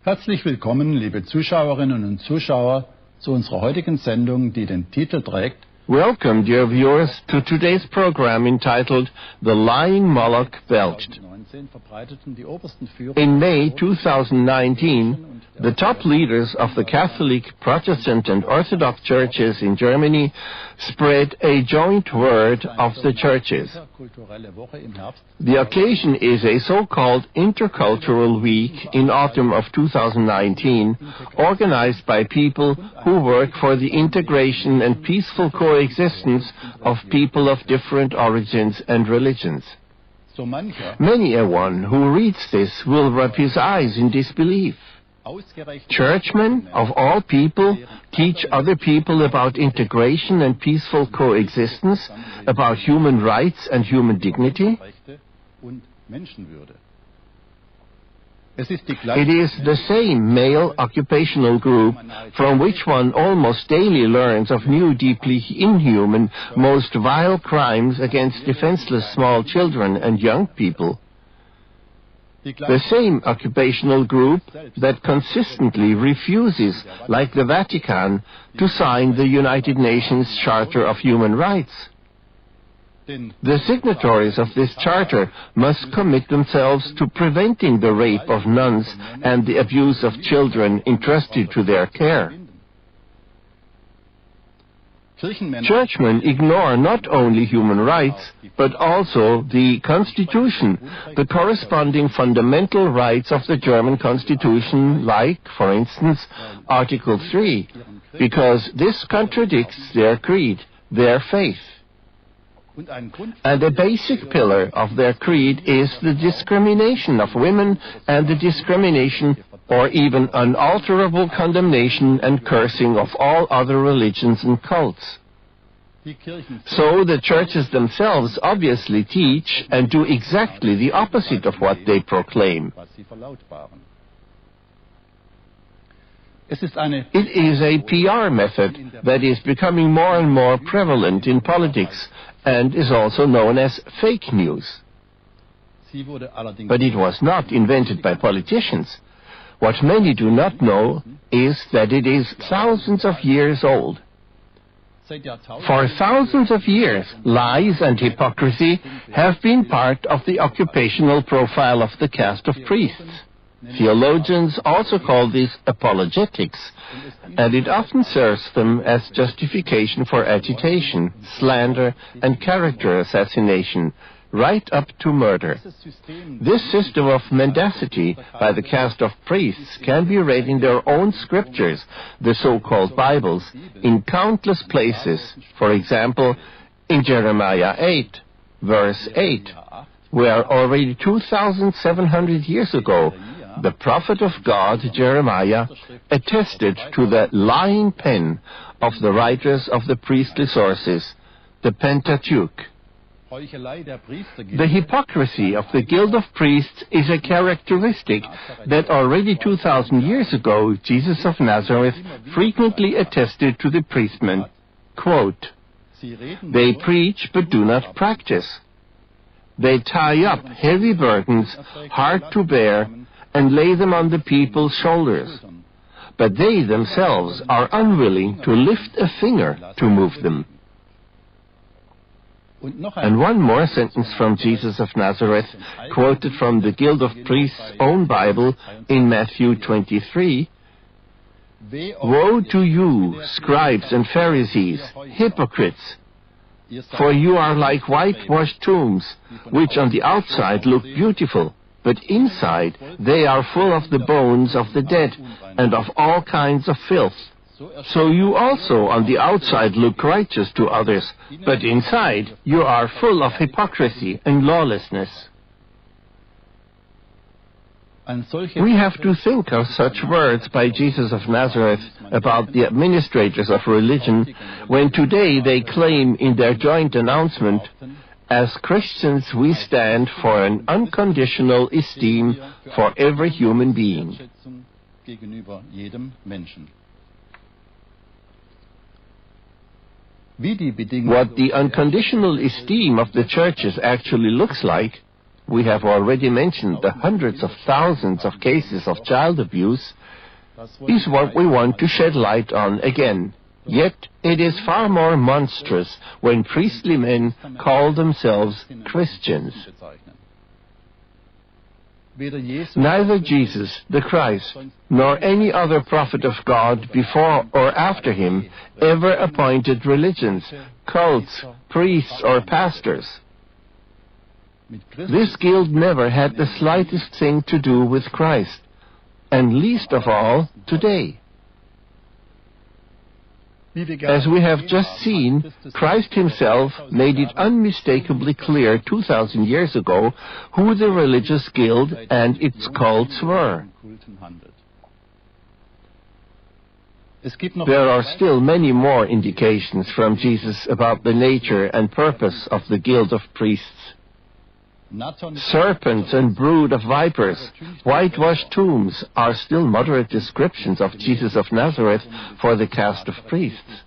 Herzlich willkommen, liebe Zuschauerinnen und Zuschauer, zu unserer heutigen Sendung, die den Titel trägt: Welcome, dear viewers, to today's program entitled The Lying Moloch Belched. In May 2019, the top leaders of the Catholic, Protestant and Orthodox churches in Germany spread a joint word of the churches. The occasion is a so-called Intercultural Week in autumn of 2019, organized by people who work for the integration and peaceful coexistence of people of different origins and religions. Many a one who reads this will rub his eyes in disbelief. Churchmen, of all people, teach other people about integration and peaceful coexistence, about human rights and human dignity? It is the same male occupational group from which one almost daily learns of new, deeply inhuman, most vile crimes against defenseless small children and young people. The same occupational group that consistently refuses, like the Vatican, to sign the United Nations Charter of Human Rights. The signatories of this charter must commit themselves to preventing the rape of nuns and the abuse of children entrusted to their care. Churchmen ignore not only human rights, but also the Constitution, the corresponding fundamental rights of the German Constitution, like, for instance, Article 3, because this contradicts their creed, their faith. And a basic pillar of their creed is the discrimination of women and the discrimination or even unalterable condemnation and cursing of all other religions and cults. So the churches themselves obviously teach and do exactly the opposite of what they proclaim. It is a PR method that is becoming more and more prevalent in politics and is also known as fake news. But it was not invented by politicians. What many do not know is that it is thousands of years old. For thousands of years, lies and hypocrisy have been part of the occupational profile of the caste of priests. Theologians also call this apologetics, and it often serves them as justification for agitation, slander, and character assassination, right up to murder. This system of mendacity by the caste of priests can be read in their own scriptures, the so-called Bibles, in countless places. For example, in Jeremiah 8, verse 8, where already 2,700 years ago, the prophet of God, Jeremiah, attested to the lying pen of the writers of the priestly sources, the Pentateuch. The hypocrisy of the guild of priests is a characteristic that already 2,000 years ago Jesus of Nazareth frequently attested to the priestmen. Quote, "They preach but do not practice. They tie up heavy burdens, hard to bear, and lay them on the people's shoulders. But they themselves are unwilling to lift a finger to move them." And one more sentence from Jesus of Nazareth, quoted from the Guild of Priests' own Bible in Matthew 23. "Woe to you, scribes and Pharisees, hypocrites! For you are like whitewashed tombs, which on the outside look beautiful, but inside they are full of the bones of the dead and of all kinds of filth. So you also on the outside look righteous to others, but inside you are full of hypocrisy and lawlessness." We have to think of such words by Jesus of Nazareth about the administrators of religion when today they claim in their joint announcement, "As Christians we stand for an unconditional esteem for every human being." What the unconditional esteem of the churches actually looks like, we have already mentioned the hundreds of thousands of cases of child abuse, is what we want to shed light on again. Yet it is far more monstrous when priestly men call themselves Christians. Neither Jesus, the Christ, nor any other prophet of God before or after him ever appointed religions, cults, priests, or pastors. This guild never had the slightest thing to do with Christ, and least of all today. As we have just seen, Christ himself made it unmistakably clear 2,000 years ago who the religious guild and its cults were. There are still many more indications from Jesus about the nature and purpose of the guild of priests. Serpents and brood of vipers, whitewashed tombs are still moderate descriptions of Jesus of Nazareth for the caste of priests.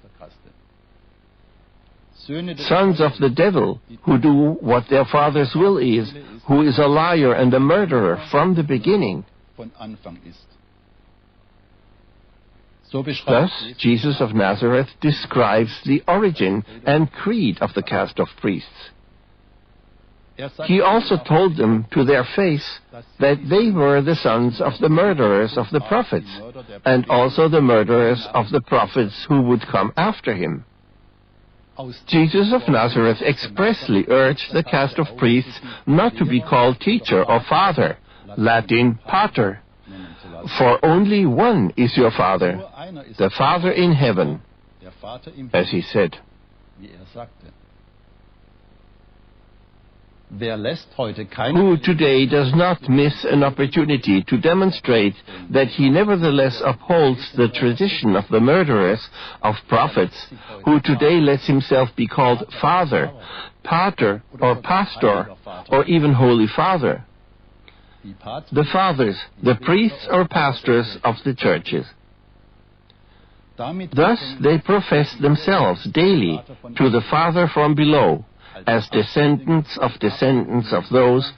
Sons of the devil, who do what their father's will is, who is a liar and a murderer from the beginning. Thus, Jesus of Nazareth describes the origin and creed of the caste of priests. He also told them to their face that they were the sons of the murderers of the prophets, and also the murderers of the prophets who would come after him. Jesus of Nazareth expressly urged the caste of priests not to be called teacher or father, Latin pater, for only one is your Father, the Father in heaven, as he said. Who today does not miss an opportunity to demonstrate that he nevertheless upholds the tradition of the murderers of prophets, who today lets himself be called Father, Pater, or Pastor, or even Holy Father. The fathers, the priests or pastors of the churches. Thus they profess themselves daily to the Father from below, as descendants of those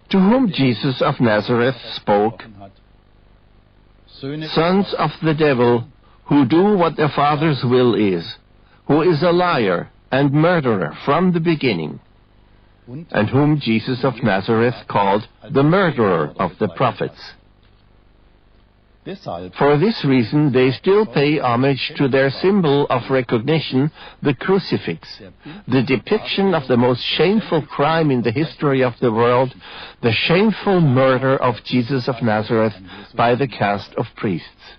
to whom Jesus of Nazareth spoke, sons of the devil, who do what their father's will is, who is a liar and murderer from the beginning, and whom Jesus of Nazareth called the murderer of the prophets. For this reason, they still pay homage to their symbol of recognition, the crucifix, the depiction of the most shameful crime in the history of the world, the shameful murder of Jesus of Nazareth by the caste of priests.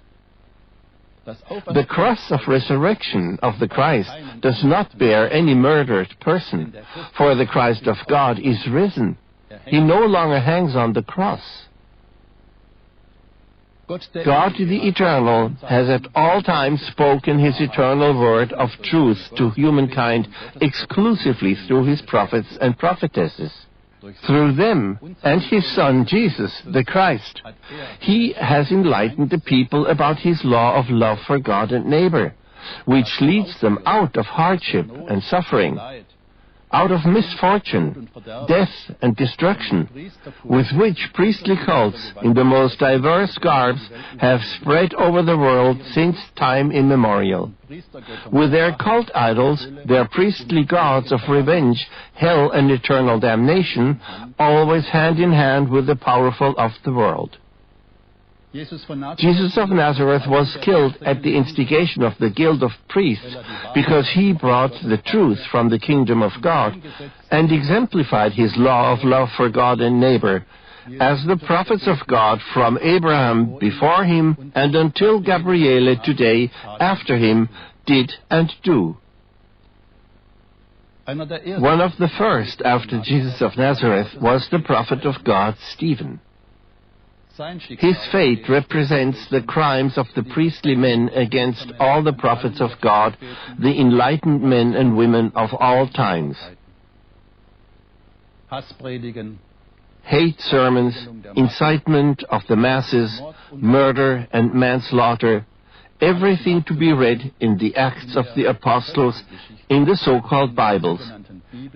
The cross of resurrection of the Christ does not bear any murdered person, for the Christ of God is risen. He no longer hangs on the cross. God the Eternal has at all times spoken his eternal word of truth to humankind exclusively through his prophets and prophetesses. Through them and his Son Jesus, the Christ, he has enlightened the people about his law of love for God and neighbor, which leads them out of hardship and suffering, out of misfortune, death, and destruction, with which priestly cults in the most diverse garbs have spread over the world since time immemorial. With their cult idols, their priestly gods of revenge, hell, and eternal damnation, always hand in hand with the powerful of the world. Jesus of Nazareth was killed at the instigation of the guild of priests because he brought the truth from the kingdom of God and exemplified his law of love for God and neighbor, as the prophets of God from Abraham before him and until Gabriele today after him did and do. One of the first after Jesus of Nazareth was the prophet of God, Stephen. His fate represents the crimes of the priestly men against all the prophets of God, the enlightened men and women of all times. Hate sermons, incitement of the masses, murder and manslaughter, everything to be read in the Acts of the Apostles, in the so-called Bibles,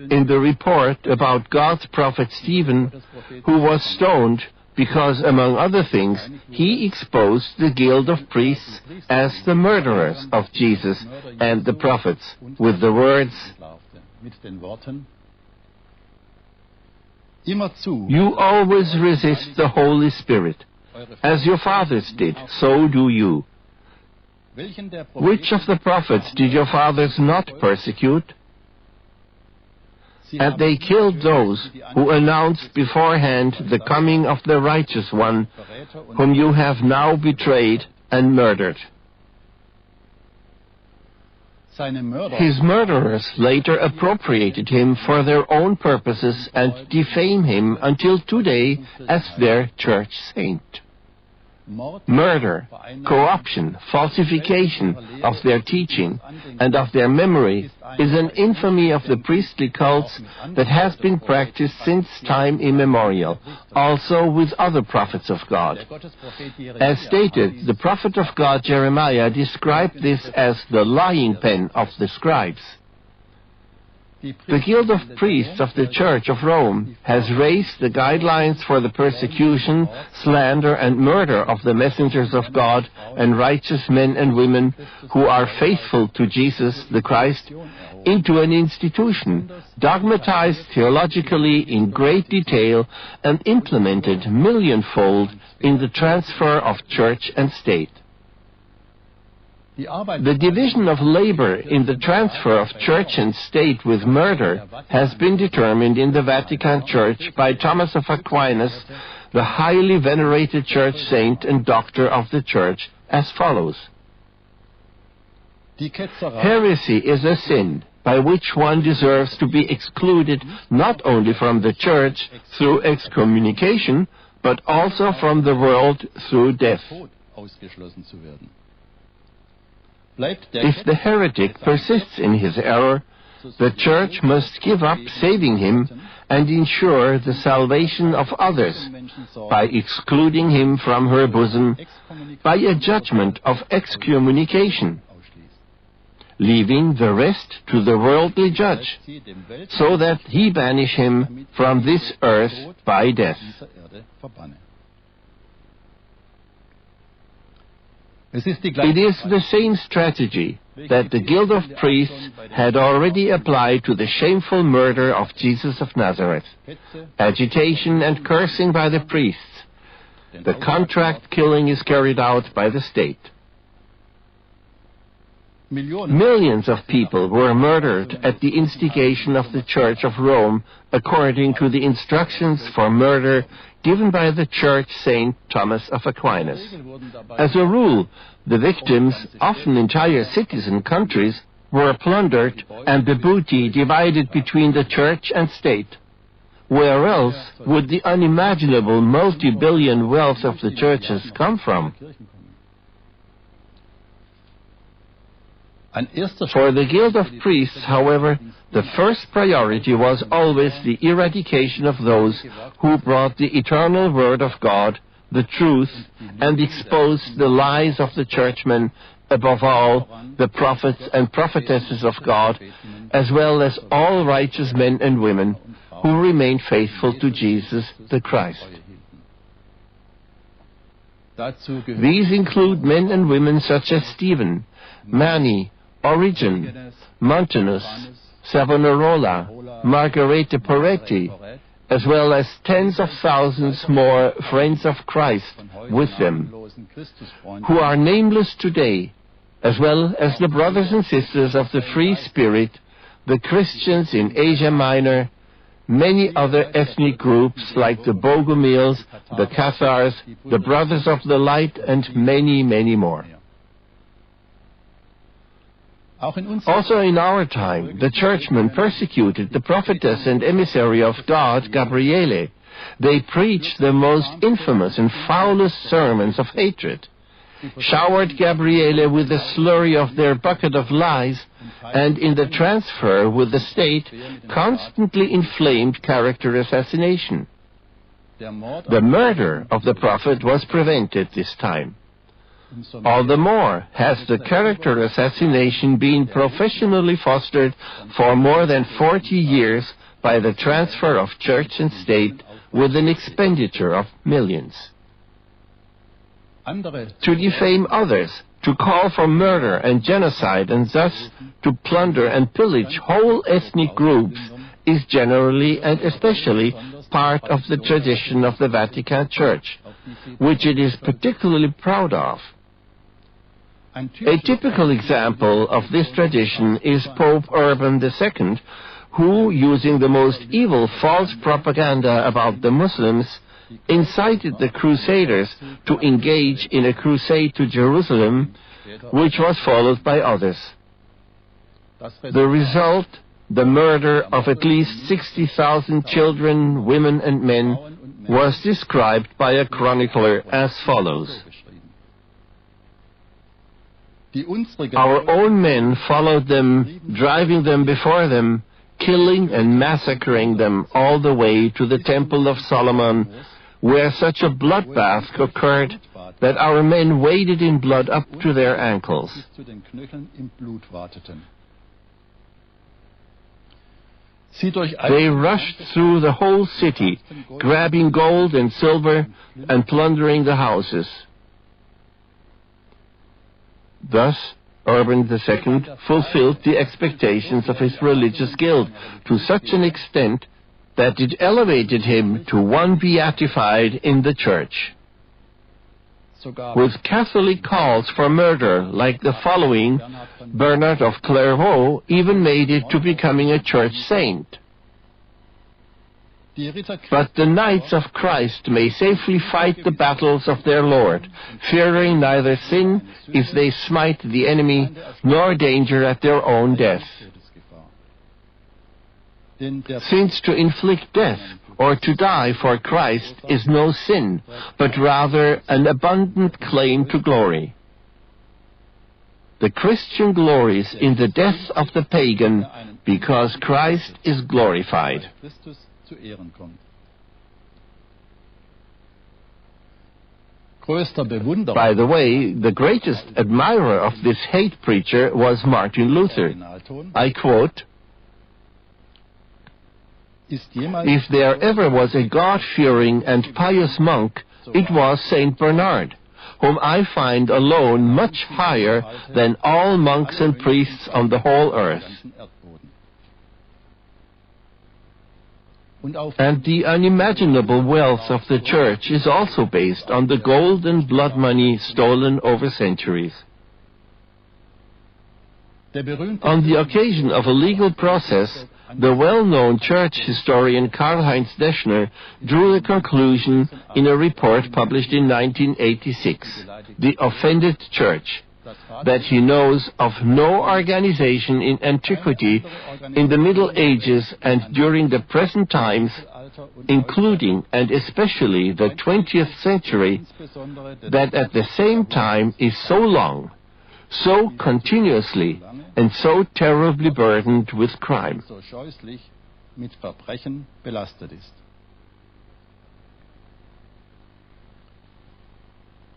in the report about God's prophet Stephen, who was stoned because, among other things, he exposed the guild of priests as the murderers of Jesus and the prophets, with the words, "You always resist the Holy Spirit. As your fathers did, so do you. Which of the prophets did your fathers not persecute? And they killed those who announced beforehand the coming of the righteous one, whom you have now betrayed and murdered." His murderers later appropriated him for their own purposes and defame him until today as their church saint. Murder, corruption, falsification of their teaching and of their memory is an infamy of the priestly cults that has been practiced since time immemorial, also with other prophets of God. As stated, the prophet of God Jeremiah described this as the lying pen of the scribes. The Guild of Priests of the Church of Rome has raised the guidelines for the persecution, slander, and murder of the messengers of God and righteous men and women who are faithful to Jesus the Christ into an institution, dogmatized theologically in great detail and implemented millionfold in the transfer of church and state. The division of labor in the transfer of church and state with murder has been determined in the Vatican Church by Thomas of Aquinas, the highly venerated church saint and doctor of the church, as follows. Heresy is a sin by which one deserves to be excluded not only from the church through excommunication, but also from the world through death. If the heretic persists in his error, the Church must give up saving him and ensure the salvation of others by excluding him from her bosom by a judgment of excommunication, leaving the rest to the worldly judge, so that he banish him from this earth by death. It is the same strategy that the Guild of Priests had already applied to the shameful murder of Jesus of Nazareth. Agitation and cursing by the priests. The contract killing is carried out by the state. Millions of people were murdered at the instigation of the Church of Rome according to the instructions for murder given by the church saint Thomas of Aquinas. As a rule, the victims, often entire cities and countries, were plundered and the booty divided between the church and state. Where else would the unimaginable multi-billion wealth of the churches come from? For the Guild of Priests, however, the first priority was always the eradication of those who brought the eternal Word of God, the truth, and exposed the lies of the churchmen, above all, the prophets and prophetesses of God, as well as all righteous men and women who remained faithful to Jesus the Christ. These include men and women such as Stephen, Mani, Origen, Montanus, Savonarola, Margarete Poretti, as well as tens of thousands more friends of Christ with them, who are nameless today, as well as the brothers and sisters of the Free Spirit, the Christians in Asia Minor, many other ethnic groups like the Bogomils, the Cathars, the Brothers of the Light, and many, many more. Also in our time, the churchmen persecuted the prophetess and emissary of God, Gabriele. They preached the most infamous and foulest sermons of hatred, showered Gabriele with the slurry of their bucket of lies, and in the transfer with the state, constantly inflamed character assassination. The murder of the prophet was prevented this time. All the more has the character assassination been professionally fostered for more than 40 years by the transfer of church and state with an expenditure of millions. To defame others, to call for murder and genocide, and thus to plunder and pillage whole ethnic groups is generally and especially part of the tradition of the Vatican Church, which it is particularly proud of. A typical example of this tradition is Pope Urban II, who, using the most evil false propaganda about the Muslims, incited the Crusaders to engage in a crusade to Jerusalem, which was followed by others. The result, the murder of at least 60,000 children, women and men, was described by a chronicler as follows. Our own men followed them, driving them before them, killing and massacring them all the way to the Temple of Solomon, where such a bloodbath occurred that our men waded in blood up to their ankles. They rushed through the whole city, grabbing gold and silver and plundering the houses. Thus, Urban II fulfilled the expectations of his religious guild to such an extent that it elevated him to one beatified in the Church. With Catholic calls for murder like the following, Bernard of Clairvaux even made it to becoming a church saint. But the knights of Christ may safely fight the battles of their Lord, fearing neither sin if they smite the enemy, nor danger at their own death. Since to inflict death or to die for Christ is no sin, but rather an abundant claim to glory. The Christian glories in the death of the pagan because Christ is glorified. By the way, the greatest admirer of this hate preacher was Martin Luther. I quote, "If there ever was a God-fearing and pious monk, it was Saint Bernard, whom I find alone much higher than all monks and priests on the whole earth." And the unimaginable wealth of the Church is also based on the gold and blood money stolen over centuries. On the occasion of a legal process, the well-known church historian Karl-Heinz Deschner drew the conclusion in a report published in 1986, The Offended Church, that he knows of no organization in antiquity, in the Middle Ages and during the present times, including and especially the 20th century, that at the same time is so long, so continuously, and so terribly burdened with crime.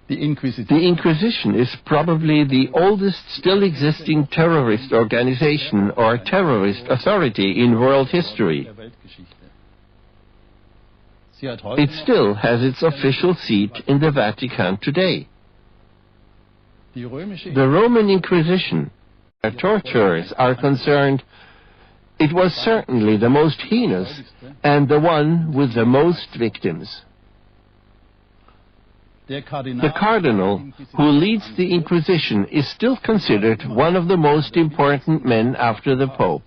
The Inquisition is probably the oldest still existing terrorist organization or terrorist authority in world history. It still has its official seat in the Vatican today. The Roman Inquisition, where torturers are concerned, it was certainly the most heinous and the one with the most victims. The cardinal who leads the Inquisition is still considered one of the most important men after the Pope.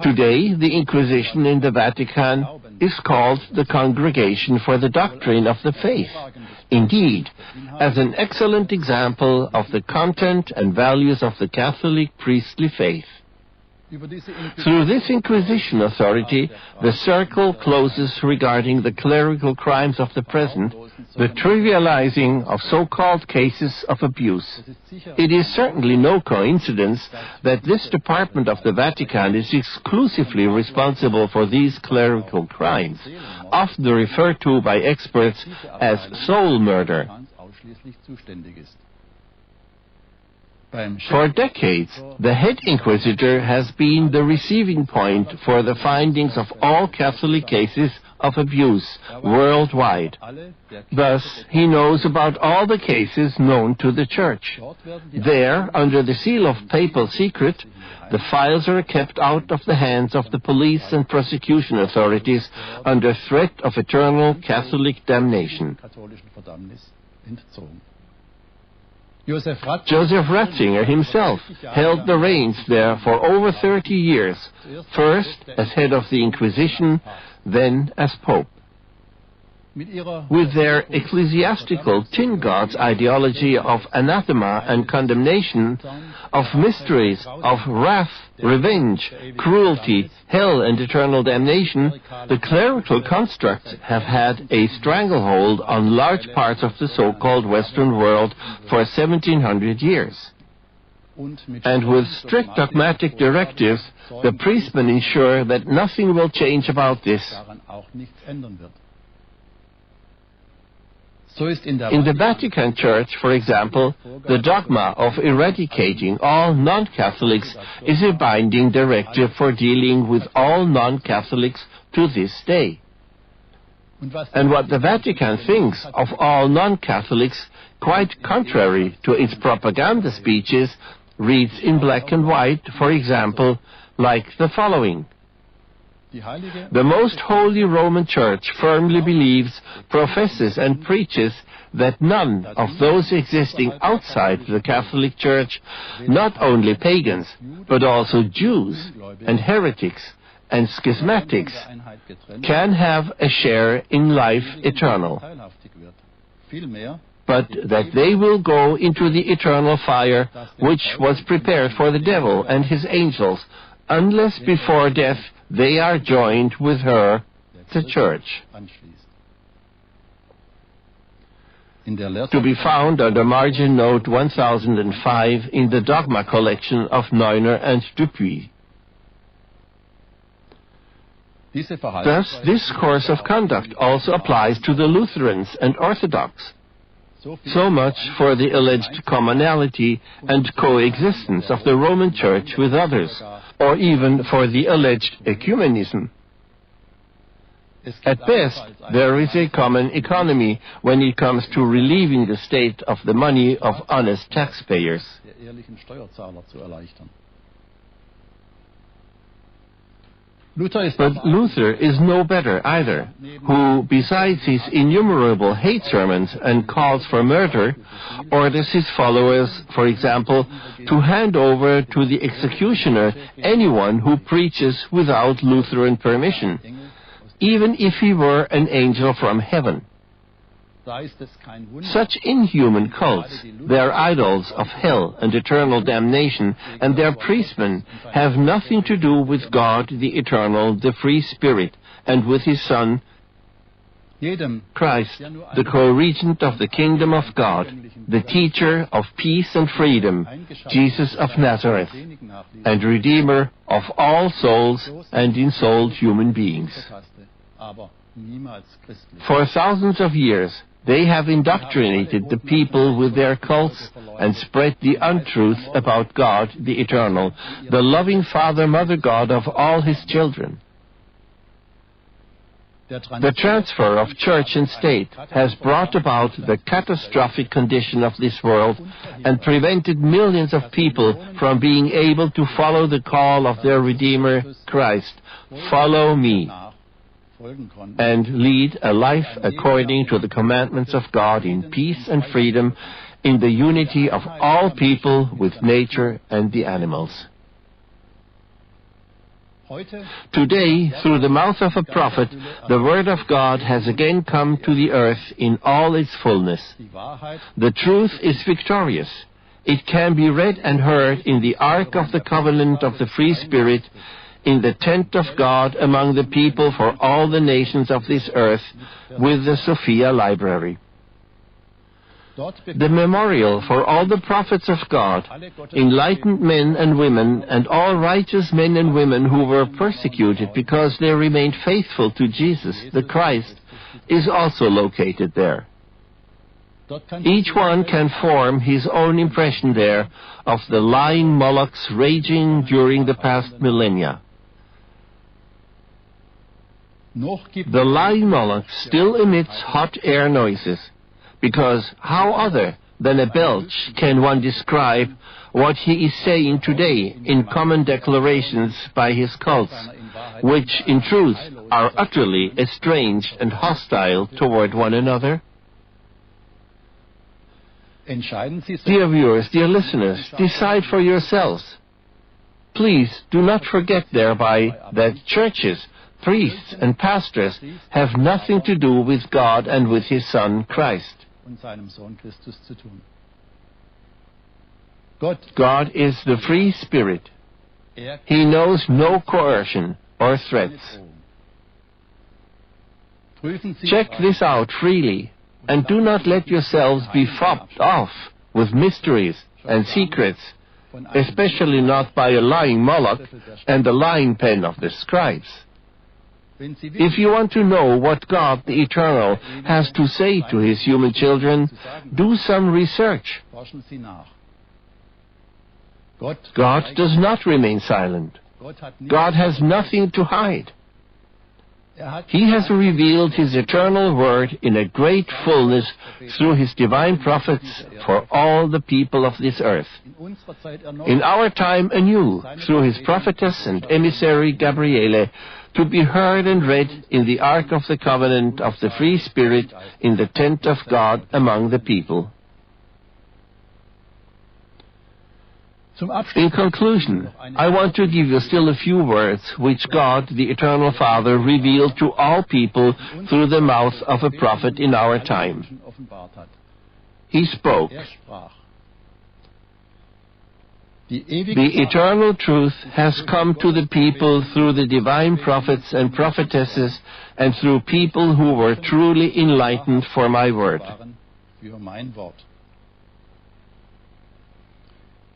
Today, the Inquisition in the Vatican is called the Congregation for the Doctrine of the Faith, indeed, as an excellent example of the content and values of the Catholic priestly faith. Through this Inquisition authority, the circle closes regarding the clerical crimes of the present, the trivializing of so-called cases of abuse. It is certainly no coincidence that this department of the Vatican is exclusively responsible for these clerical crimes, often referred to by experts as soul murder. ausschließlich zuständig ist. For decades, the head inquisitor has been the receiving point for the findings of all Catholic cases of abuse worldwide. Thus, he knows about all the cases known to the Church. There, under the seal of papal secret, the files are kept out of the hands of the police and prosecution authorities under threat of eternal Catholic damnation. Joseph Ratzinger himself held the reins there for over 30 years, first as head of the Inquisition, then as Pope. With their ecclesiastical tin gods ideology of anathema and condemnation, of mysteries, of wrath, revenge, cruelty, hell and eternal damnation, the clerical constructs have had a stranglehold on large parts of the so-called Western world for 1700 years. And with strict dogmatic directives, the priestmen ensure that nothing will change about this. In the Vatican Church, for example, the dogma of eradicating all non-Catholics is a binding directive for dealing with all non-Catholics to this day. And what the Vatican thinks of all non-Catholics, quite contrary to its propaganda speeches, reads in black and white, for example, like the following. The Most Holy Roman Church firmly believes, professes and preaches that none of those existing outside the Catholic Church, not only pagans, but also Jews and heretics and schismatics, can have a share in life eternal, but that they will go into the eternal fire which was prepared for the devil and his angels, unless before death they are joined with her, the Church. To be found under margin note 1005 in the Dogma collection of Neuner and Dupuy. Thus, this course of conduct also applies to the Lutherans and Orthodox. So much for the alleged commonality and coexistence of the Roman Church with others, or even for the alleged ecumenism. At best, there is a common economy when it comes to relieving the state of the money of honest taxpayers. But Luther is no better either, who, besides his innumerable hate sermons and calls for murder, orders his followers, for example, to hand over to the executioner anyone who preaches without Lutheran permission, even if he were an angel from heaven. Such inhuman cults, their idols of hell and eternal damnation, and their priestmen have nothing to do with God the Eternal, the Free Spirit, and with His Son, Christ, the co-regent of the kingdom of God, the teacher of peace and freedom, Jesus of Nazareth, and Redeemer of all souls and ensouled human beings. For thousands of years, they have indoctrinated the people with their cults and spread the untruth about God, the Eternal, the loving Father, Mother God of all His children. The transfer of church and state has brought about the catastrophic condition of this world and prevented millions of people from being able to follow the call of their Redeemer, Christ, "Follow me," and lead a life according to the commandments of God in peace and freedom, in the unity of all people with nature and the animals. Today, through the mouth of a prophet, the Word of God has again come to the earth in all its fullness. The truth is victorious. It can be read and heard in the Ark of the Covenant of the Free Spirit, in the tent of God among the people for all the nations of this earth, with the Sophia Library. The memorial for all the prophets of God, enlightened men and women, and all righteous men and women who were persecuted because they remained faithful to Jesus, the Christ, is also located there. Each one can form his own impression there of the lying Molochs raging during the past millennia. The lying Moloch still emits hot air noises, because how other than a belch can one describe what he is saying today in common declarations by his cults, which in truth are utterly estranged and hostile toward one another? Dear viewers, dear listeners, decide for yourselves. Please do not forget thereby that churches, priests and pastors have nothing to do with God and with His Son, Christ. God is the free spirit. He knows no coercion or threats. Check this out freely, and do not let yourselves be fobbed off with mysteries and secrets, especially not by a lying Moloch and the lying pen of the scribes. If you want to know what God the Eternal has to say to His human children, do some research. God does not remain silent. God has nothing to hide. He has revealed His eternal word in a great fullness through His divine prophets for all the people of this earth. In our time anew, through His prophetess and emissary Gabriele, to be heard and read in the Ark of the Covenant of the Free Spirit in the tent of God among the people. In conclusion, I want to give you still a few words which God, the Eternal Father, revealed to all people through the mouth of a prophet in our time. He spoke. The eternal truth has come to the people through the divine prophets and prophetesses and through people who were truly enlightened for my word.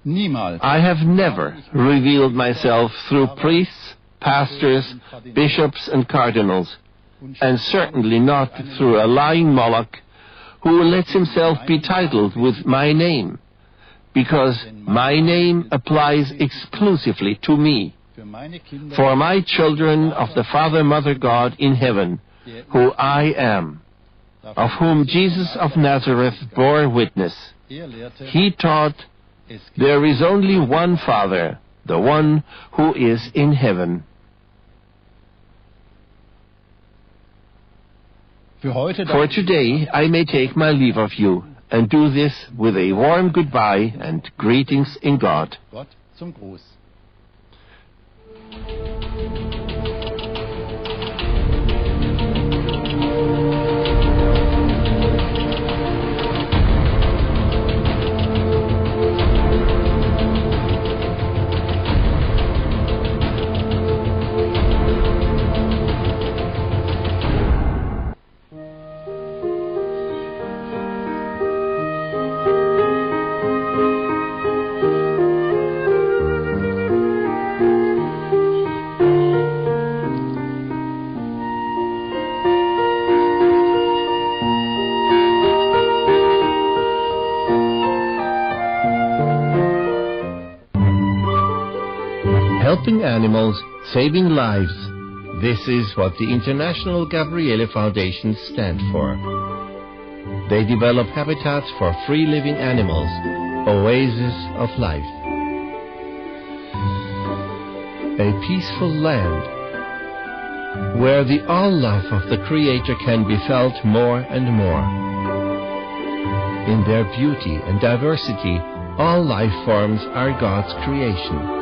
I have never revealed myself through priests, pastors, bishops and cardinals, and certainly not through a lying Moloch who lets himself be titled with my name, because my name applies exclusively to me, for my children of the Father, Mother God in heaven, who I am, of whom Jesus of Nazareth bore witness. He taught, there is only one Father, the one who is in heaven. For today I may take my leave of you, and do this with a warm goodbye and greetings in God. Helping animals, saving lives. This is what the International Gabriele Foundations stand for. They develop habitats for free-living animals, oases of life. A peaceful land where the all-life of the Creator can be felt more and more. In their beauty and diversity, all life forms are God's creation.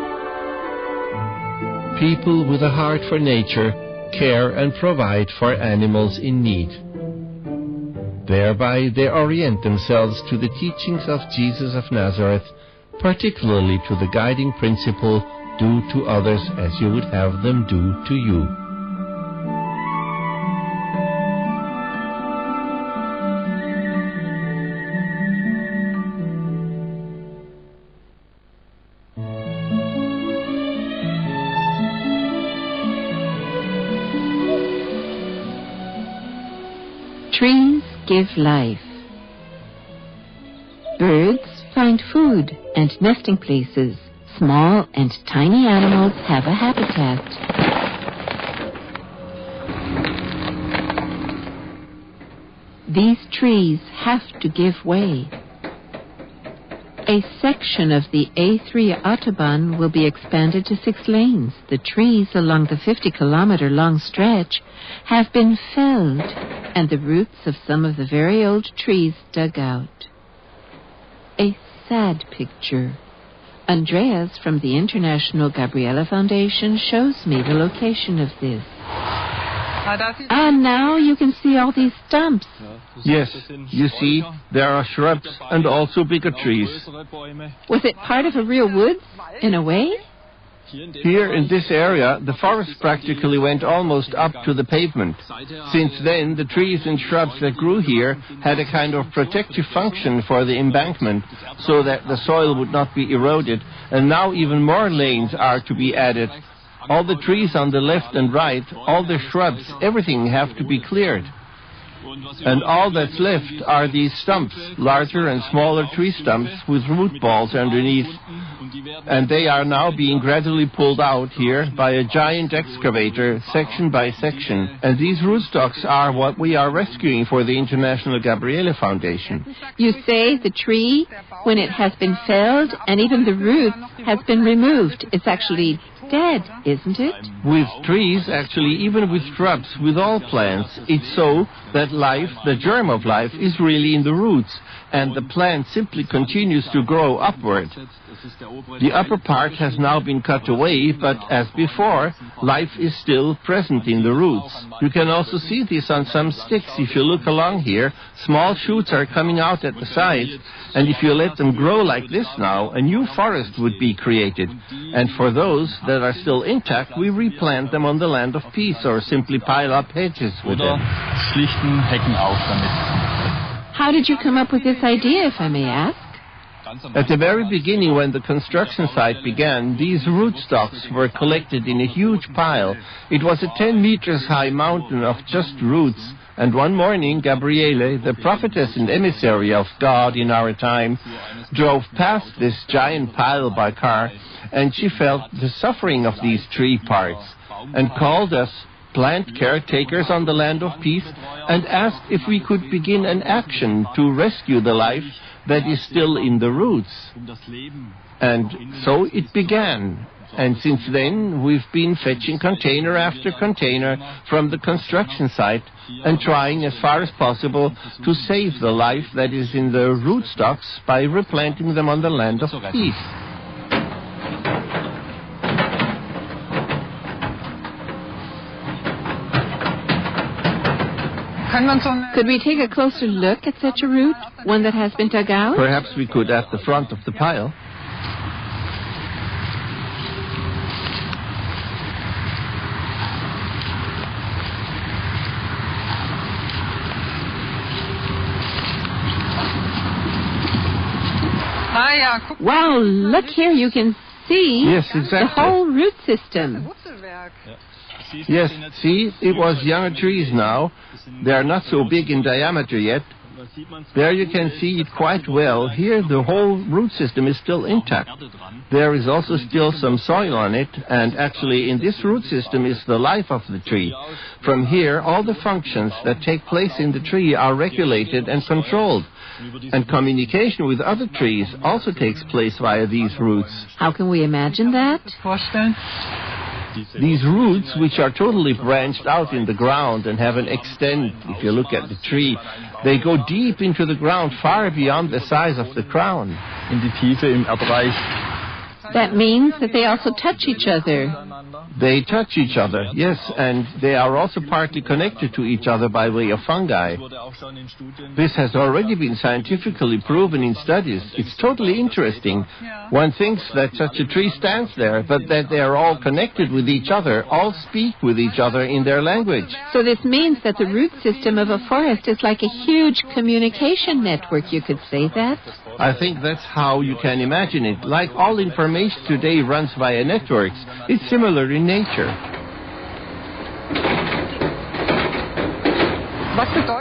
People with a heart for nature care and provide for animals in need. Thereby they orient themselves to the teachings of Jesus of Nazareth, particularly to the guiding principle, do to others as you would have them do to you. Trees give life. Birds find food and nesting places. Small and tiny animals have a habitat. These trees have to give way. A section of the A3 Autobahn will be expanded to 6 lanes. The trees along the 50-kilometer-long stretch have been felled and the roots of some of the very old trees dug out. A sad picture. Andreas from the International Gabriele Foundation shows me the location of this. And now you can see all these stumps. Yes, you see, there are shrubs and also bigger trees. Was it part of a real woods, in a way? Here in this area, the forest practically went almost up to the pavement. Since then, the trees and shrubs that grew here had a kind of protective function for the embankment, so that the soil would not be eroded, and now even more lanes are to be added. All the trees on the left and right, all the shrubs, everything have to be cleared. And all that's left are these stumps, larger and smaller tree stumps with root balls underneath. And they are now being gradually pulled out here by a giant excavator, section by section. And these rootstocks are what we are rescuing for the International Gabriele Foundation. You say the tree, when it has been felled and even the roots has been removed, it's actually dead, isn't it? With trees, actually, even with shrubs, with all plants, it's so that life, the germ of life, is really in the roots, and the plant simply continues to grow upward. The upper part has now been cut away, but as before, life is still present in the roots. You can also see this on some sticks. If you look along here, small shoots are coming out at the sides, and if you let them grow like this now, a new forest would be created. And for those that are still intact, we replant them on the land of peace, or simply pile up hedges with them. How did you come up with this idea, if I may ask? At the very beginning, when the construction site began, these rootstocks were collected in a huge pile. It was a 10 meters high mountain of just roots. And one morning, Gabriele, the prophetess and emissary of God in our time, drove past this giant pile by car, and she felt the suffering of these tree parts, and called us plant caretakers on the land of peace, and asked if we could begin an action to rescue the life that is still in the roots. And so it began. And since then, we've been fetching container after container from the construction site and trying as far as possible to save the life that is in the rootstocks by replanting them on the land of peace. Could we take a closer look at such a root, one that has been dug out? Perhaps we could at the front of the pile. Wow, look here, you can see the whole root system. Yes, see, it was younger trees now. They are not so big in diameter yet. There you can see it quite well. Here the whole root system is still intact. There is also still some soil on it, and actually in this root system is the life of the tree. From here, all the functions that take place in the tree are regulated and controlled. And communication with other trees also takes place via these roots. How can we imagine that? These roots, which are totally branched out in the ground and have an extent, if you look at the tree, they go deep into the ground, far beyond the size of the crown. In die Tiefe im Erdreich. That means that they also touch each other. They touch each other, yes, and they are also partly connected to each other by way of fungi. This has already been scientifically proven in studies. It's totally interesting. One thinks that such a tree stands there, but that they are all connected with each other, all speak with each other in their language. So this means that the root system of a forest is like a huge communication network, you could say that? I think that's how you can imagine it. Like all information today runs via networks, it's similar in nature.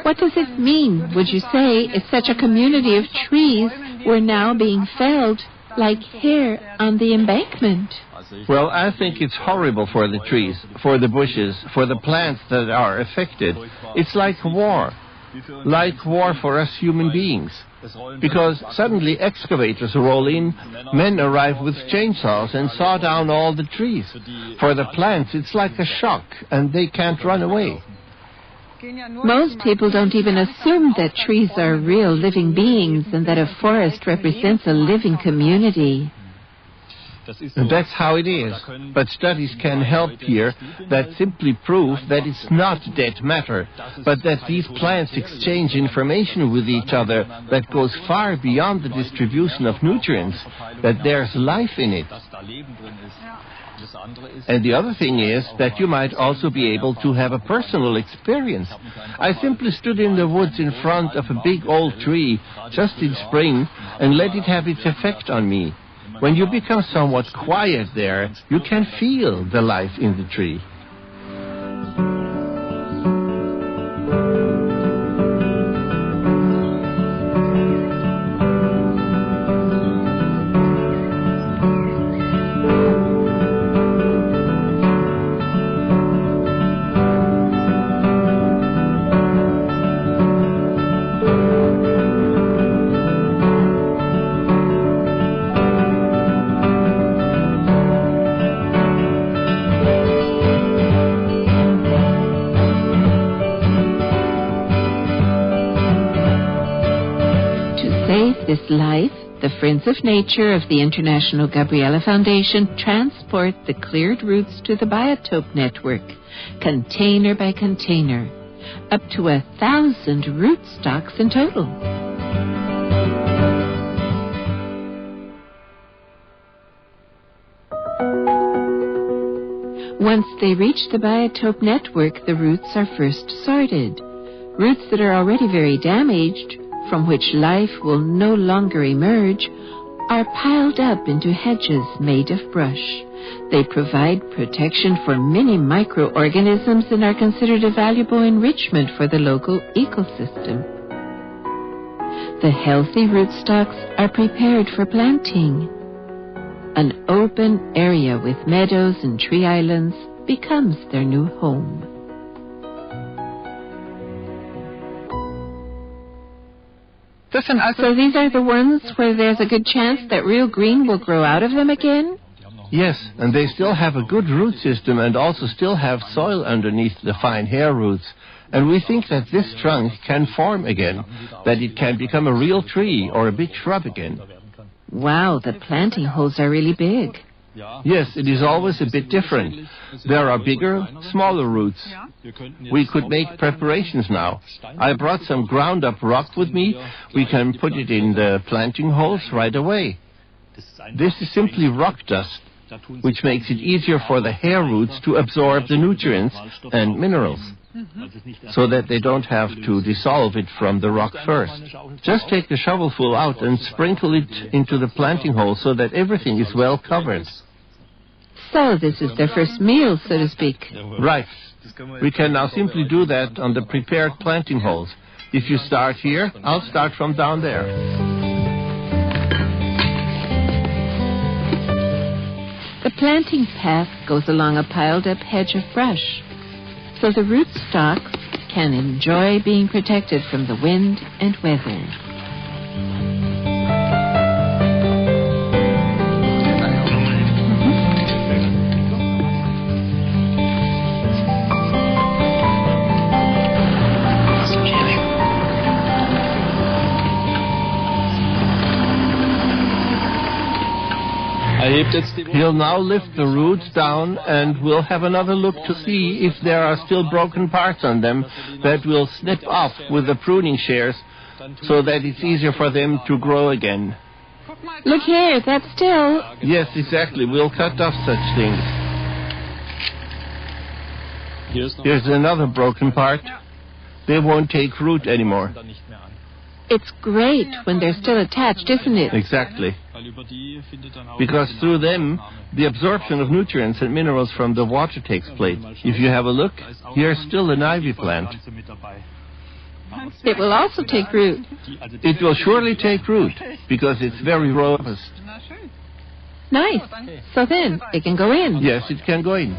What does this mean, would you say, if such a community of trees were now being felled like here on the embankment. Well, I think it's horrible for the trees, for the bushes, for the plants that are affected. It's like war for us human beings. Because suddenly excavators roll in, men arrive with chainsaws and saw down all the trees. For the plants, it's like a shock, and they can't run away. Most people don't even assume that trees are real living beings and that a forest represents a living community. And that's how it is. But studies can help here that simply prove that it's not dead matter, but that these plants exchange information with each other that goes far beyond the distribution of nutrients, that there's life in it. And the other thing is that you might also be able to have a personal experience. I simply stood in the woods in front of a big old tree just in spring and let it have its effect on me. When you become somewhat quiet there, you can feel the life in the tree. This life, the Friends of Nature of the International Gabriela Foundation transport the cleared roots to the biotope network, container by container, up to 1,000 rootstocks in total. Once they reach the biotope network, the roots are first sorted. Roots that are already very damaged, from which life will no longer emerge, are piled up into hedges made of brush. They provide protection for many microorganisms and are considered a valuable enrichment for the local ecosystem. The healthy rootstocks are prepared for planting. An open area with meadows and tree islands becomes their new home. So these are the ones where there's a good chance that real green will grow out of them again? Yes, and they still have a good root system and also still have soil underneath the fine hair roots. And we think that this trunk can form again, that it can become a real tree or a big shrub again. Wow, the planting holes are really big. Yes, it is always a bit different. There are bigger, smaller roots. We could make preparations now. I brought some ground-up rock with me. We can put it in the planting holes right away. This is simply rock dust, which makes it easier for the hair roots to absorb the nutrients and minerals, so that they don't have to dissolve it from the rock first. Just take the shovelful out and sprinkle it into the planting hole so that everything is well covered. So this is their first meal, so to speak. Right. We can now simply do that on the prepared planting holes. If you start here, I'll start from down there. The planting path goes along a piled-up hedge of brush, so the rootstocks can enjoy being protected from the wind and weather. He'll now lift the roots down and we'll have another look to see if there are still broken parts on them that we'll snip off with the pruning shears so that it's easier for them to grow again. Look here, that's still... Yes, exactly. We'll cut off such things. Here's another broken part. They won't take root anymore. It's great when they're still attached, isn't it? Exactly. Because through them, the absorption of nutrients and minerals from the water takes place. If you have a look, here's still an ivy plant. It will also take root. It will surely take root, because it's very robust. Nice. So then, it can go in. Yes, it can go in.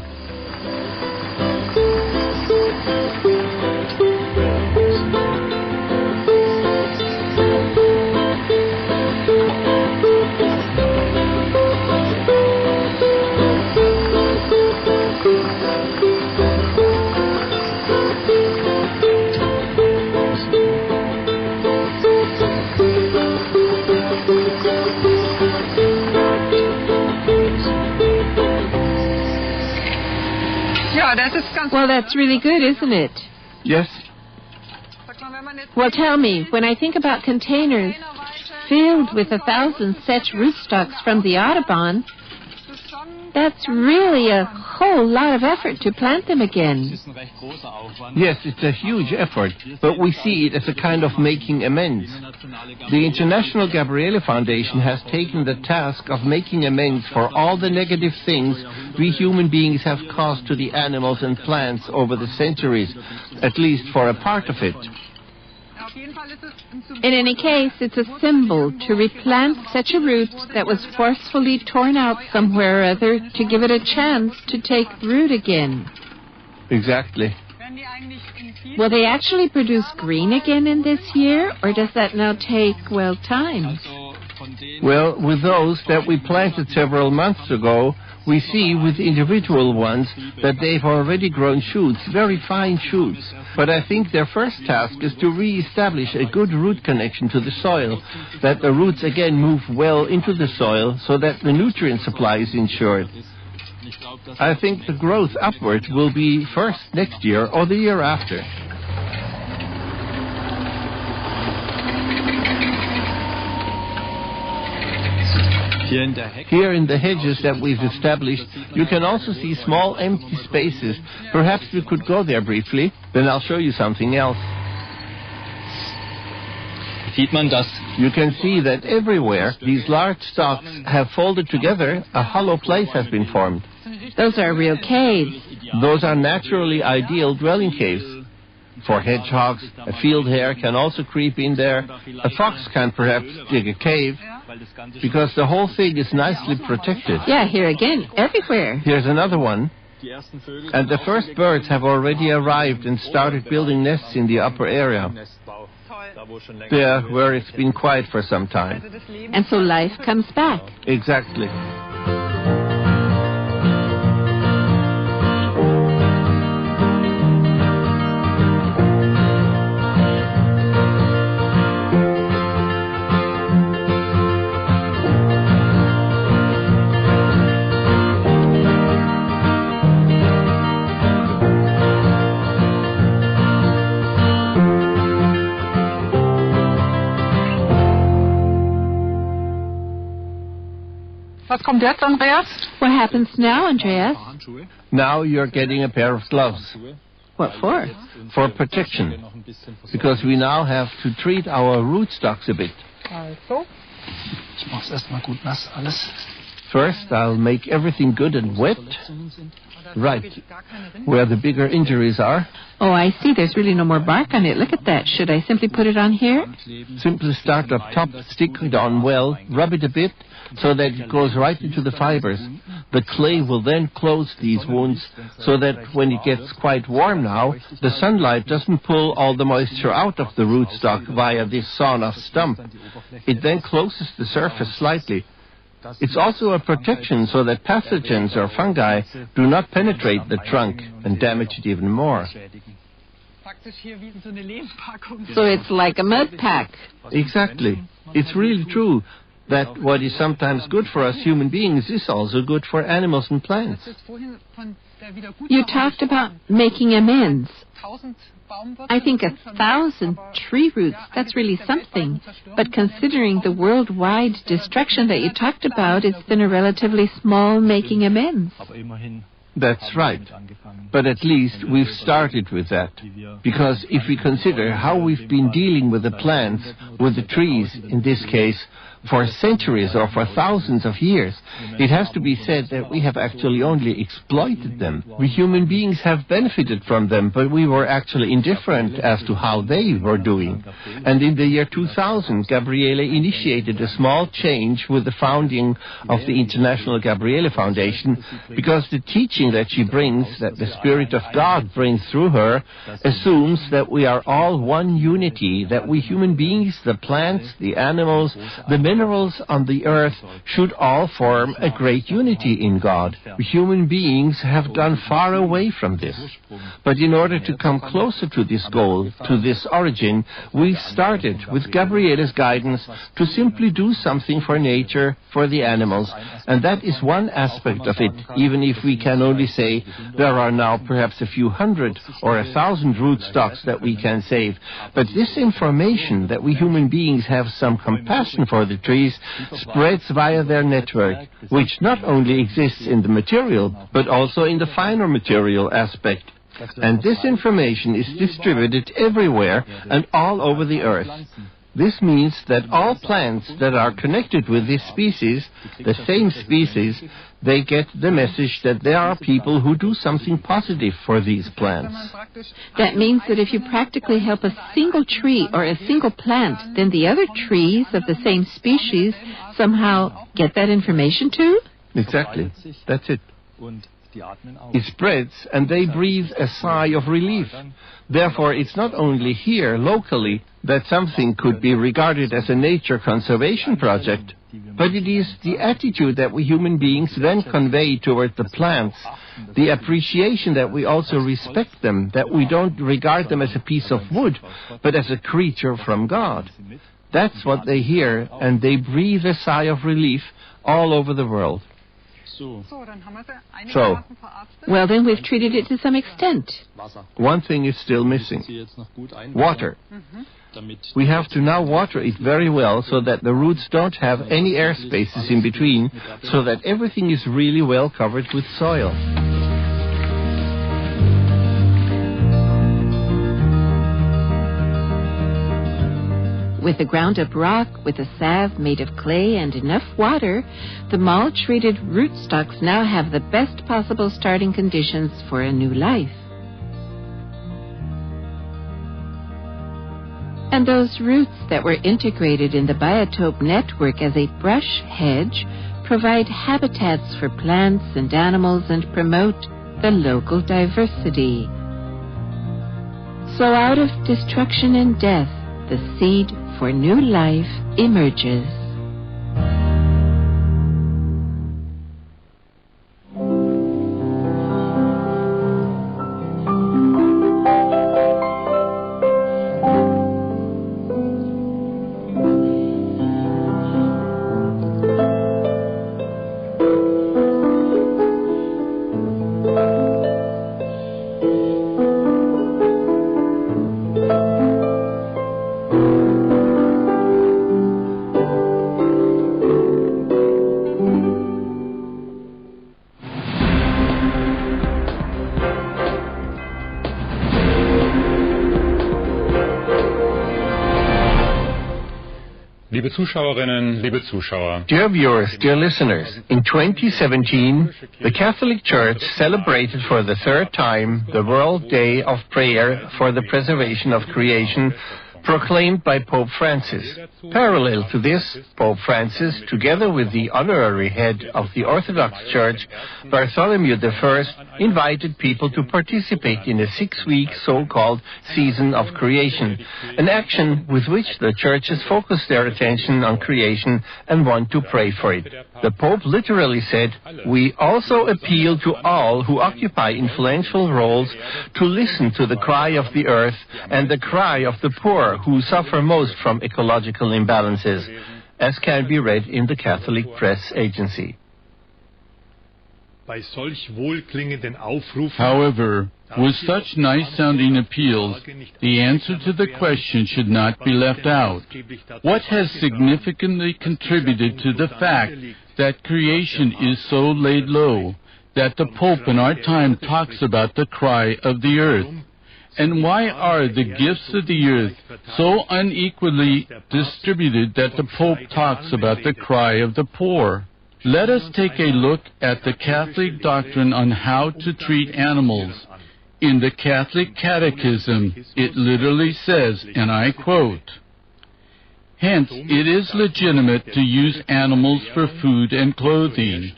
Well, that's really good, isn't it? Yes. Well, tell me, when I think about containers filled with 1,000 such rootstocks from the Audubon, that's really a whole lot of effort to plant them again. Yes, it's a huge effort, but we see it as a kind of making amends. The International Gabriele Foundation has taken the task of making amends for all the negative things we human beings have caused to the animals and plants over the centuries, at least for a part of it. In any case, it's a symbol to replant such a root that was forcefully torn out somewhere or other to give it a chance to take root again. Exactly. Will they actually produce green again in this year, or does that now take, well, time? Well, with those that we planted several months ago, we see with individual ones that they've already grown shoots, very fine shoots. But I think their first task is to re-establish a good root connection to the soil, that the roots again move well into the soil so that the nutrient supply is ensured. I think the growth upward will be first next year or the year after. Here in the hedges that we've established, you can also see small empty spaces. Perhaps we could go there briefly, then I'll show you something else. You can see that everywhere these large stalks have folded together, a hollow place has been formed. Those are real caves. Those are naturally ideal dwelling caves. For hedgehogs, a field hare can also creep in there. A fox can perhaps dig a cave, because the whole thing is nicely protected. Yeah, here again, everywhere. Here's another one. And the first birds have already arrived and started building nests in the upper area. There, where it's been quiet for some time. And so life comes back. Exactly. Was kommt jetzt, Andreas? What happens now, Andreas? Now you're getting a pair of gloves. What for? For protection. Because we now have to treat our rootstocks a bit. Also. Ich mach's erstmal gut nass alles. First, I'll make everything good and wet. Right, where the bigger injuries are. Oh, I see. There's really no more bark on it. Look at that. Should I simply put it on here? Simply start up top, stick it on well, rub it a bit, so that it goes right into the fibers. The clay will then close these wounds, so that when it gets quite warm now, the sunlight doesn't pull all the moisture out of the rootstock via this sawn-off stump. It then closes the surface slightly. It's also a protection so that pathogens or fungi do not penetrate the trunk and damage it even more. So it's like a mud pack. Exactly. It's really true that what is sometimes good for us human beings is also good for animals and plants. You talked about making amends. I think 1,000 tree roots, that's really something. But considering the worldwide destruction that you talked about, it's been a relatively small making amends. That's right. But at least we've started with that. Because if we consider how we've been dealing with the plants, with the trees in this case, for centuries or for thousands of years, it has to be said that we have actually only exploited them. We human beings have benefited from them, but we were actually indifferent as to how they were doing. And in the year 2000, Gabriele initiated a small change with the founding of the International Gabriele Foundation, because the teaching that she brings, that the Spirit of God brings through her, assumes that we are all one unity, that we human beings, the plants, the animals, the minerals on the earth, should all form a great unity in God. We human beings have gone far away from this. But in order to come closer to this goal, to this origin, we started, with Gabriele's guidance, to simply do something for nature, for the animals, and that is one aspect of it, even if we can only say there are now perhaps a few hundred or 1,000 rootstocks that we can save. But this information that we human beings have some compassion for the trees spreads via their network, which not only exists in the material, but also in the finer material aspect. And this information is distributed everywhere and all over the earth. This means that all plants that are connected with this species, the same species, they get the message that there are people who do something positive for these plants. That means that if you practically help a single tree or a single plant, then the other trees of the same species somehow get that information too? Exactly. That's it. It spreads, and they breathe a sigh of relief. Therefore, it's not only here, locally, that something could be regarded as a nature conservation project, but it is the attitude that we human beings then convey toward the plants, the appreciation that we also respect them, that we don't regard them as a piece of wood, but as a creature from God. That's what they hear, and they breathe a sigh of relief all over the world. So, well, then we've treated it to some extent. One thing is still missing. Water. We have to now water it very well so that the roots don't have any air spaces in between, so that everything is really well covered with soil. With a ground-up rock, with a salve made of clay and enough water, the mold-treated rootstocks now have the best possible starting conditions for a new life. And those roots that were integrated in the biotope network as a brush hedge provide habitats for plants and animals and promote the local diversity. So out of destruction and death, the seed for new life emerges. Liebe Zuschauerinnen, liebe Zuschauer. Dear viewers, dear listeners, in 2017, the Catholic Church celebrated for the third time the World Day of Prayer for the Preservation of Creation, proclaimed by Pope Francis. Parallel to this, Pope Francis, together with the honorary head of the Orthodox Church, Bartholomew I, invited people to participate in a 6-week so-called Season of Creation, an action with which the churches focus their attention on creation and want to pray for it. The Pope literally said, "We also appeal to all who occupy influential roles to listen to the cry of the earth and the cry of the poor who suffer most from ecological imbalances," as can be read in the Catholic Press Agency. However, with such nice-sounding appeals, the answer to the question should not be left out. What has significantly contributed to the fact that creation is so laid low, that the Pope in our time talks about the cry of the earth? And why are the gifts of the earth so unequally distributed that the Pope talks about the cry of the poor? Let us take a look at the Catholic doctrine on how to treat animals. In the Catholic Catechism, it literally says, and I quote, "Hence, it is legitimate to use animals for food and clothing.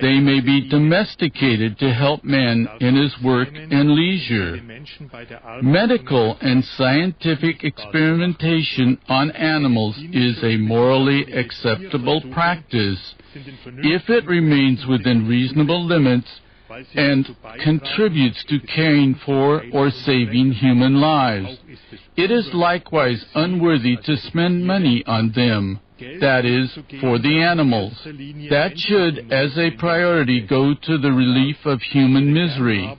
They may be domesticated to help man in his work and leisure. Medical and scientific experimentation on animals is a morally acceptable practice if it remains within reasonable limits and contributes to caring for or saving human lives. It is likewise unworthy to spend money on them, that is, for the animals. That should, as a priority, go to the relief of human misery.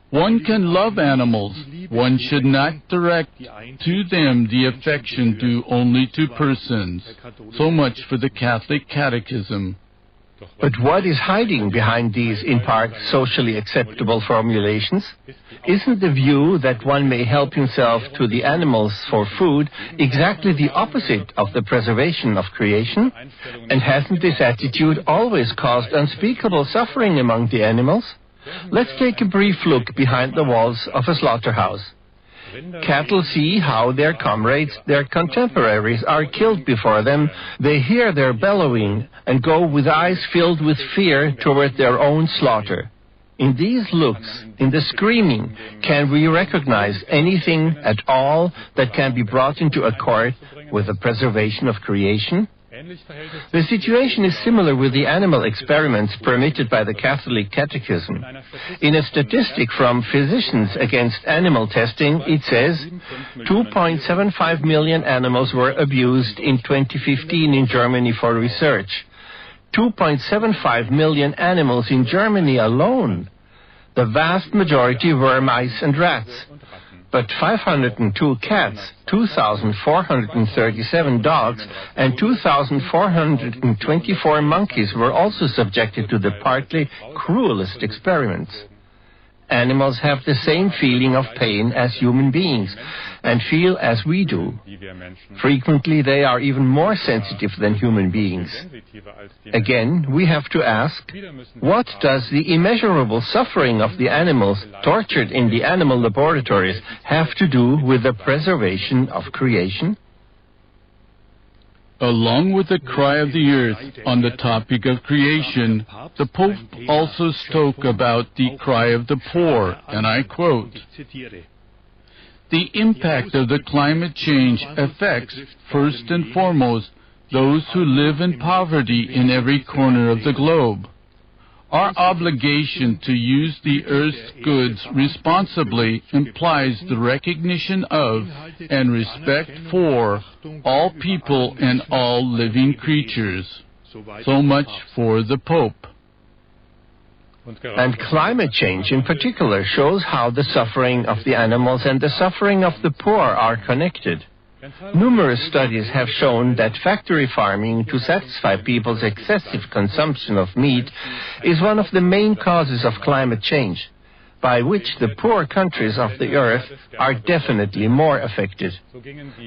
One can love animals. One should not direct to them the affection due only to persons." So much for the Catholic Catechism. But what is hiding behind these, in part, socially acceptable formulations? Isn't the view that one may help himself to the animals for food exactly the opposite of the preservation of creation? And hasn't this attitude always caused unspeakable suffering among the animals? Let's take a brief look behind the walls of a slaughterhouse. Cattle see how their comrades, their contemporaries, are killed before them. They hear their bellowing and go with eyes filled with fear toward their own slaughter. In these looks, in the screaming, can we recognize anything at all that can be brought into accord with the preservation of creation? The situation is similar with the animal experiments permitted by the Catholic Catechism. In a statistic from Physicians Against Animal Testing, it says 2.75 million animals were abused in 2015 in Germany for research. 2.75 million animals in Germany alone. The vast majority were mice and rats. But 502 cats, 2,437 dogs, and 2,424 monkeys were also subjected to the partly cruelest experiments. Animals have the same feeling of pain as human beings, and feel as we do. Frequently, they are even more sensitive than human beings. Again, we have to ask, what does the immeasurable suffering of the animals tortured in the animal laboratories have to do with the preservation of creation? Along with the cry of the earth on the topic of creation, the Pope also spoke about the cry of the poor, and I quote, "The impact of the climate change affects, first and foremost, those who live in poverty in every corner of the globe. Our obligation to use the earth's goods responsibly implies the recognition of and respect for all people and all living creatures." So much for the Pope. And climate change in particular shows how the suffering of the animals and the suffering of the poor are connected. Numerous studies have shown that factory farming to satisfy people's excessive consumption of meat is one of the main causes of climate change, by which the poor countries of the earth are definitely more affected.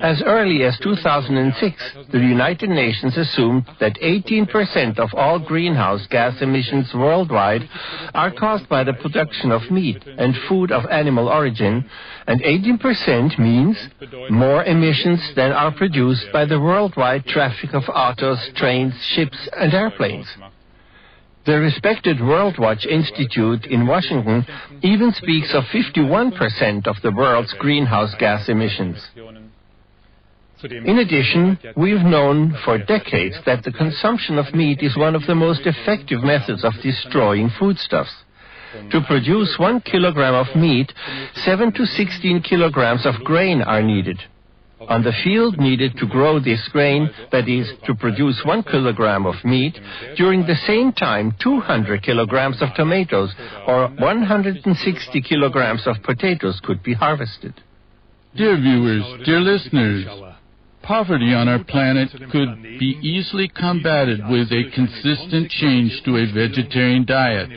As early as 2006, the United Nations assumed that 18% of all greenhouse gas emissions worldwide are caused by the production of meat and food of animal origin, and 18% means more emissions than are produced by the worldwide traffic of autos, trains, ships, and airplanes. The respected World Watch Institute in Washington even speaks of 51% of the world's greenhouse gas emissions. In addition, we've known for decades that the consumption of meat is one of the most effective methods of destroying foodstuffs. To produce 1 kilogram of meat, 7 to 16 kilograms of grain are needed. On the field needed to grow this grain, that is, to produce 1 kilogram of meat, during the same time 200 kilograms of tomatoes or 160 kilograms of potatoes could be harvested. Dear viewers, dear listeners, poverty on our planet could be easily combated with a consistent change to a vegetarian diet,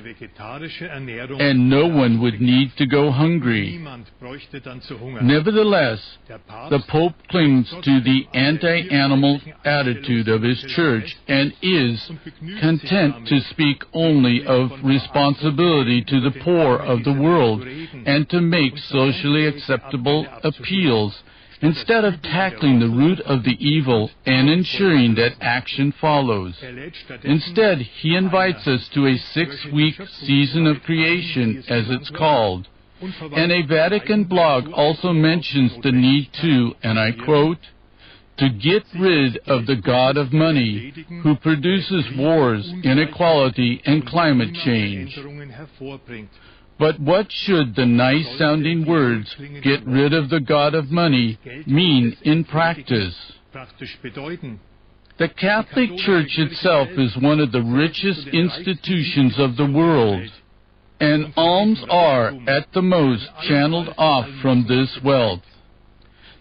and no one would need to go hungry. Nevertheless, the Pope clings to the anti-animal attitude of his church and is content to speak only of responsibility to the poor of the world and to make socially acceptable appeals, instead of tackling the root of the evil and ensuring that action follows. Instead, he invites us to a 6-week season of creation, as it's called. And a Vatican blog also mentions the need to, and I quote, to get rid of the god of money, who produces wars, inequality, and climate change. But what should the nice-sounding words, get rid of the god of money, mean in practice? The Catholic Church itself is one of the richest institutions of the world, and alms are, at the most, channeled off from this wealth.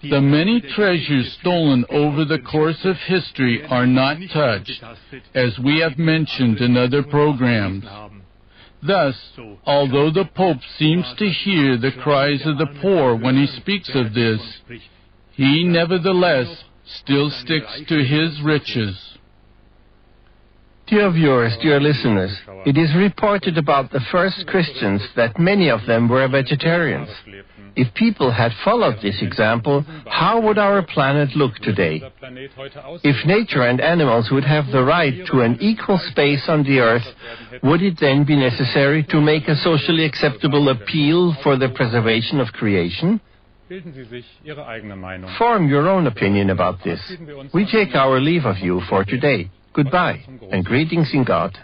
The many treasures stolen over the course of history are not touched, as we have mentioned in other programs. Thus, although the Pope seems to hear the cries of the poor when he speaks of this, he nevertheless still sticks to his riches. Dear viewers, dear listeners, it is reported about the first Christians that many of them were vegetarians. If people had followed this example, how would our planet look today? If nature and animals would have the right to an equal space on the earth, would it then be necessary to make a socially acceptable appeal for the preservation of creation? Form your own opinion about this. We take our leave of you for today. Goodbye, and greetings in God.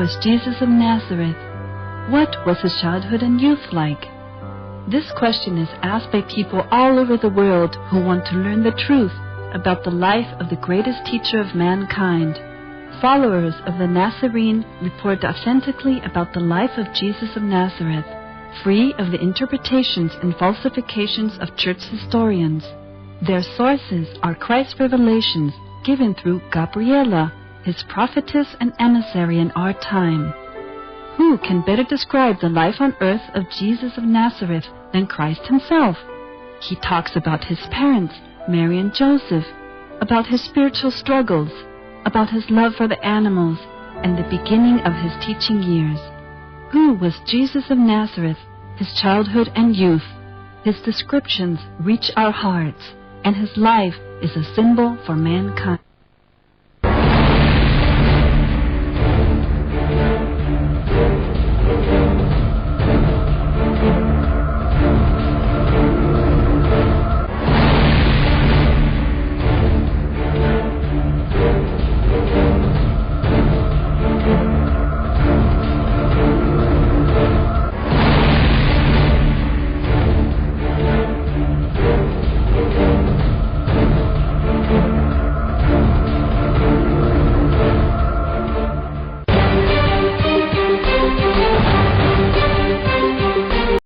was Jesus of Nazareth? What was his childhood and youth like? This question is asked by people all over the world who want to learn the truth about the life of the greatest teacher of mankind. Followers of the Nazarene report authentically about the life of Jesus of Nazareth, free of the interpretations and falsifications of church historians. Their sources are Christ's revelations given through Gabriela, his prophetess and emissary in our time. Who can better describe the life on earth of Jesus of Nazareth than Christ himself? He talks about his parents, Mary and Joseph, about his spiritual struggles, about his love for the animals, and the beginning of his teaching years. Who was Jesus of Nazareth, his childhood and youth? His descriptions reach our hearts, and his life is a symbol for mankind.